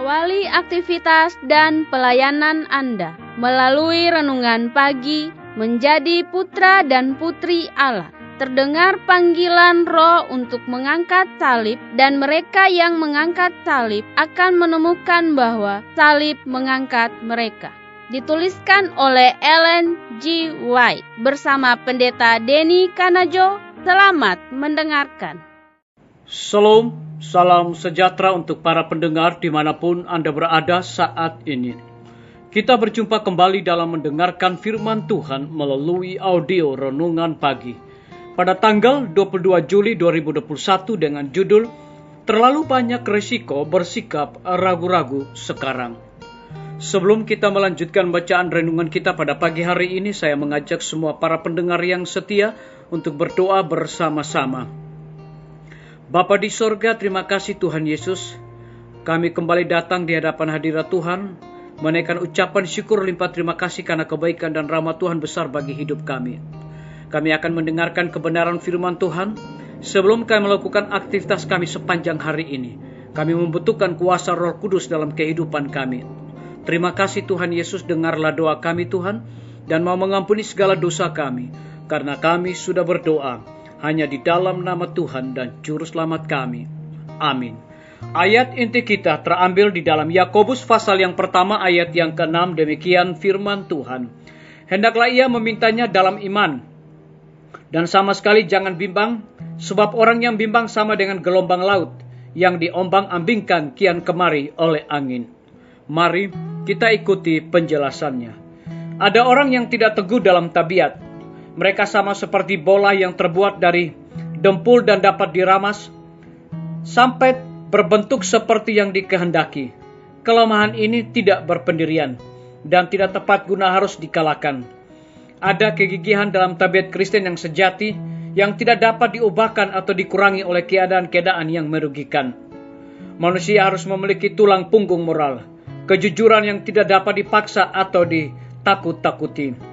Awali aktivitas dan pelayanan Anda melalui renungan pagi menjadi putra dan putri Allah. Terdengar panggilan Roh untuk mengangkat salib, dan mereka yang mengangkat salib akan menemukan bahwa salib mengangkat mereka. Dituliskan oleh Ellen G. White bersama Pendeta Denny Kanajo. Selamat mendengarkan. Shalom, salam sejahtera untuk para pendengar dimanapun Anda berada saat ini. Kita berjumpa kembali dalam mendengarkan firman Tuhan melalui audio renungan pagi pada tanggal 22 Juli 2021 dengan judul Terlalu Banyak Resiko Bersikap Ragu-Ragu Sekarang. Sebelum kita melanjutkan bacaan renungan kita pada pagi hari ini, saya mengajak semua para pendengar yang setia untuk berdoa bersama-sama. Bapa di sorga, terima kasih Tuhan Yesus. Kami kembali datang di hadapan hadirat Tuhan, menaikkan ucapan syukur limpah terima kasih karena kebaikan dan rahmat Tuhan besar bagi hidup kami. Kami akan mendengarkan kebenaran firman Tuhan. Sebelum kami melakukan aktivitas kami sepanjang hari ini, kami membutuhkan kuasa Roh Kudus dalam kehidupan kami. Terima kasih Tuhan Yesus, dengarlah doa kami Tuhan, dan mau mengampuni segala dosa kami, karena kami sudah berdoa hanya di dalam nama Tuhan dan Juru Selamat kami. Amin. Ayat inti kita terambil di dalam Yakobus pasal yang pertama ayat yang ke-6, demikian firman Tuhan. Hendaklah ia memintanya dalam iman, dan sama sekali jangan bimbang, sebab orang yang bimbang sama dengan gelombang laut yang diombang-ambingkan kian kemari oleh angin. Mari kita ikuti penjelasannya. Ada orang yang tidak teguh dalam tabiat. Mereka sama seperti bola yang terbuat dari dempul dan dapat diramas sampai berbentuk seperti yang dikehendaki. Kelemahan ini tidak berpendirian dan tidak tepat guna harus dikalahkan. Ada kegigihan dalam tabiat Kristen yang sejati yang tidak dapat diubahkan atau dikurangi oleh keadaan-keadaan yang merugikan. Manusia harus memiliki tulang punggung moral, kejujuran yang tidak dapat dipaksa atau ditakut-takuti.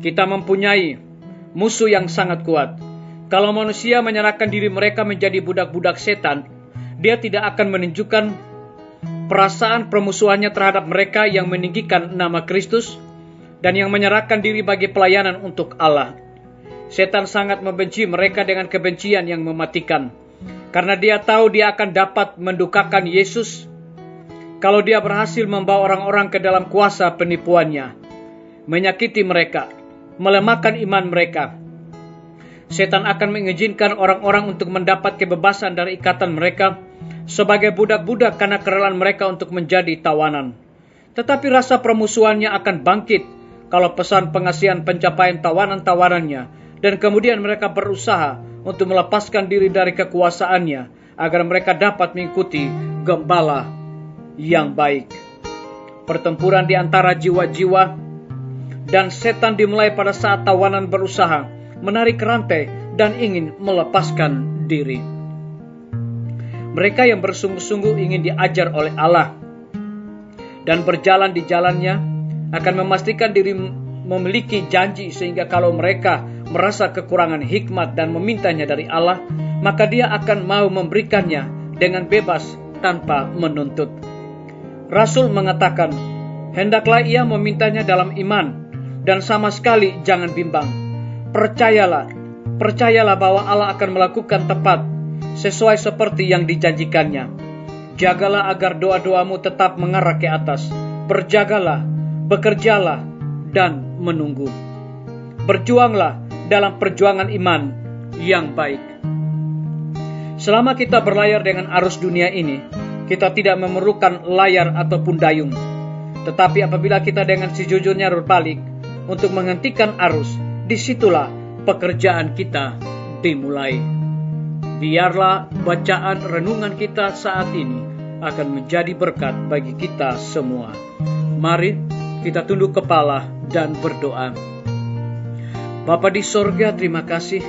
Kita mempunyai musuh yang sangat kuat. Kalau manusia menyerahkan diri mereka menjadi budak-budak setan, dia tidak akan menunjukkan perasaan permusuhannya terhadap mereka yang meninggikan nama Kristus dan yang menyerahkan diri bagi pelayanan untuk Allah. Setan sangat membenci mereka dengan kebencian yang mematikan, karena dia tahu dia akan dapat mendukakan Yesus kalau dia berhasil membawa orang-orang ke dalam kuasa penipuannya, menyakiti mereka, melemahkan iman mereka. Setan akan mengizinkan orang-orang untuk mendapat kebebasan dari ikatan mereka sebagai budak-budak karena kerelaan mereka untuk menjadi tawanan. Tetapi rasa permusuhannya akan bangkit kalau pesan pengasihan pencapaian tawanan-tawanannya, dan kemudian mereka berusaha untuk melepaskan diri dari kekuasaannya agar mereka dapat mengikuti gembala yang baik. Pertempuran di antara jiwa-jiwa dan setan dimulai pada saat tawanan berusaha menarik rantai dan ingin melepaskan diri. Mereka yang bersungguh-sungguh ingin diajar oleh Allah dan berjalan di jalannya akan memastikan diri memiliki janji, sehingga kalau mereka merasa kekurangan hikmat dan memintanya dari Allah, maka dia akan mau memberikannya dengan bebas tanpa menuntut. Rasul mengatakan, hendaklah ia memintanya dalam iman, dan sama sekali jangan bimbang. Percayalah bahwa Allah akan melakukan tepat sesuai seperti yang dijanjikannya. Jagalah agar doa-doamu tetap mengarah ke atas. Berjagalah, bekerjalah, dan menunggu. Berjuanglah dalam perjuangan iman yang baik. Selama kita berlayar dengan arus dunia ini, kita tidak memerlukan layar ataupun dayung. Tetapi apabila kita dengan sejujurnya berbalik untuk menghentikan arus, disitulah pekerjaan kita dimulai. Biarlah bacaan renungan kita saat ini akan menjadi berkat bagi kita semua. Mari kita tunduk kepala dan berdoa. Bapa di sorga, terima kasih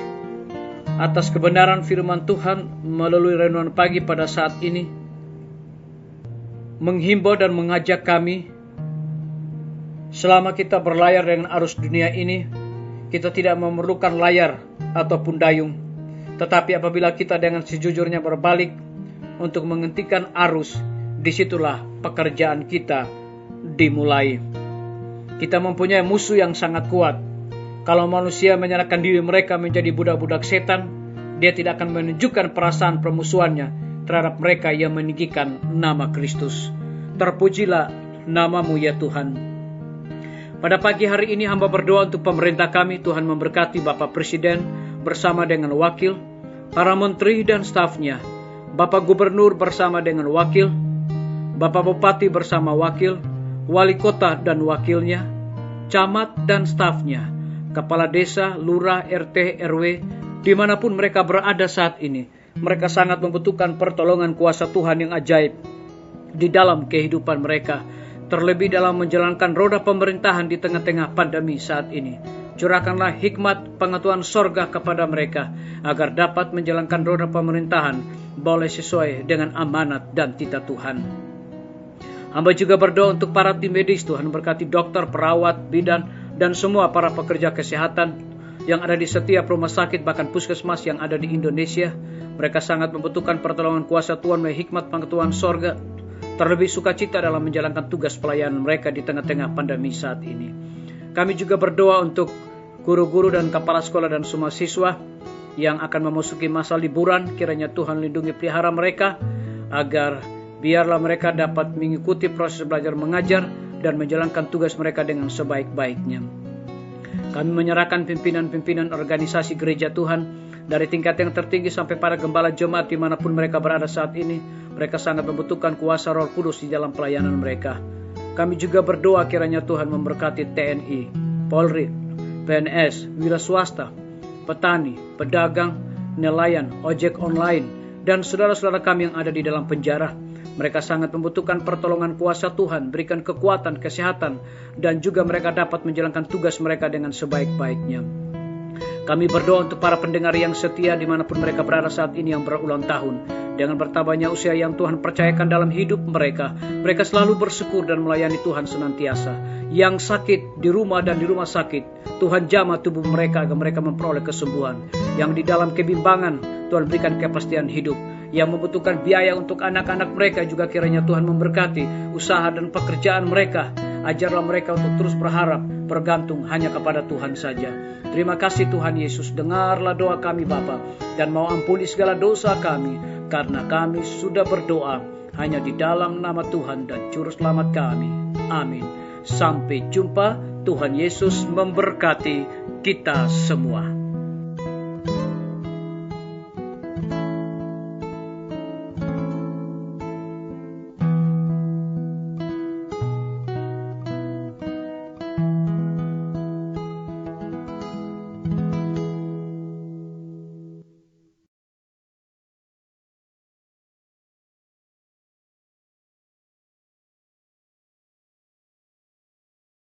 atas kebenaran firman Tuhan melalui renungan pagi pada saat ini, menghimbau dan mengajak kami selama kita berlayar dengan arus dunia ini, kita tidak memerlukan layar ataupun dayung. Tetapi apabila kita dengan sejujurnya berbalik untuk menghentikan arus, disitulah pekerjaan kita dimulai. Kita mempunyai musuh yang sangat kuat. Kalau manusia menyerahkan diri mereka menjadi budak-budak setan, dia tidak akan menunjukkan perasaan permusuhannya terhadap mereka yang meninggikan nama Kristus. Terpujilah nama-Mu ya Tuhan. Pada pagi hari ini hamba berdoa untuk pemerintah kami. Tuhan memberkati Bapak Presiden bersama dengan wakil, para menteri dan stafnya, Bapak Gubernur bersama dengan wakil, Bapak Bupati bersama wakil, wali kota dan wakilnya, camat dan stafnya, kepala desa, lurah, RT, RW, dimanapun mereka berada saat ini. Mereka sangat membutuhkan pertolongan kuasa Tuhan yang ajaib di dalam kehidupan mereka, terlebih dalam menjalankan roda pemerintahan di tengah-tengah pandemi saat ini. Curahkanlah hikmat pengetahuan sorga kepada mereka, agar dapat menjalankan roda pemerintahan boleh sesuai dengan amanat dan titah Tuhan. Hamba juga berdoa untuk para tim medis. Tuhan berkati dokter, perawat, bidan, dan semua para pekerja kesehatan yang ada di setiap rumah sakit, bahkan puskesmas yang ada di Indonesia. Mereka sangat membutuhkan pertolongan kuasa Tuhan melalui hikmat pengetahuan sorga, terlebih sukacita dalam menjalankan tugas pelayanan mereka di tengah-tengah pandemi saat ini. Kami juga berdoa untuk guru-guru dan kepala sekolah dan semua siswa yang akan memasuki masa liburan. Kiranya Tuhan lindungi pelihara mereka, agar biarlah mereka dapat mengikuti proses belajar mengajar dan menjalankan tugas mereka dengan sebaik-baiknya. Kami menyerahkan pimpinan-pimpinan organisasi gereja Tuhan, dari tingkat yang tertinggi sampai para gembala jemaat dimanapun mereka berada saat ini. Mereka sangat membutuhkan kuasa Roh Kudus di dalam pelayanan mereka. Kami juga berdoa kiranya Tuhan memberkati TNI, Polri, PNS, wira swasta, petani, pedagang, nelayan, ojek online, dan saudara-saudara kami yang ada di dalam penjara. Mereka sangat membutuhkan pertolongan kuasa Tuhan, berikan kekuatan, kesehatan, dan juga mereka dapat menjalankan tugas mereka dengan sebaik-baiknya. Kami berdoa untuk para pendengar yang setia dimanapun mereka berada saat ini yang berulang tahun. Dengan bertambahnya usia yang Tuhan percayakan dalam hidup mereka, mereka selalu bersyukur dan melayani Tuhan senantiasa. Yang sakit di rumah dan di rumah sakit, Tuhan jamah tubuh mereka agar mereka memperoleh kesembuhan. Yang di dalam kebimbangan, Tuhan berikan kepastian hidup. Yang membutuhkan biaya untuk anak-anak mereka juga kiranya Tuhan memberkati usaha dan pekerjaan mereka. Ajarlah mereka untuk terus berharap, bergantung hanya kepada Tuhan saja. Terima kasih Tuhan Yesus, dengarlah doa kami Bapa, dan mau ampuni segala dosa kami, karena kami sudah berdoa hanya di dalam nama Tuhan dan Juru Selamat kami. Amin. Sampai jumpa. Tuhan Yesus memberkati kita semua.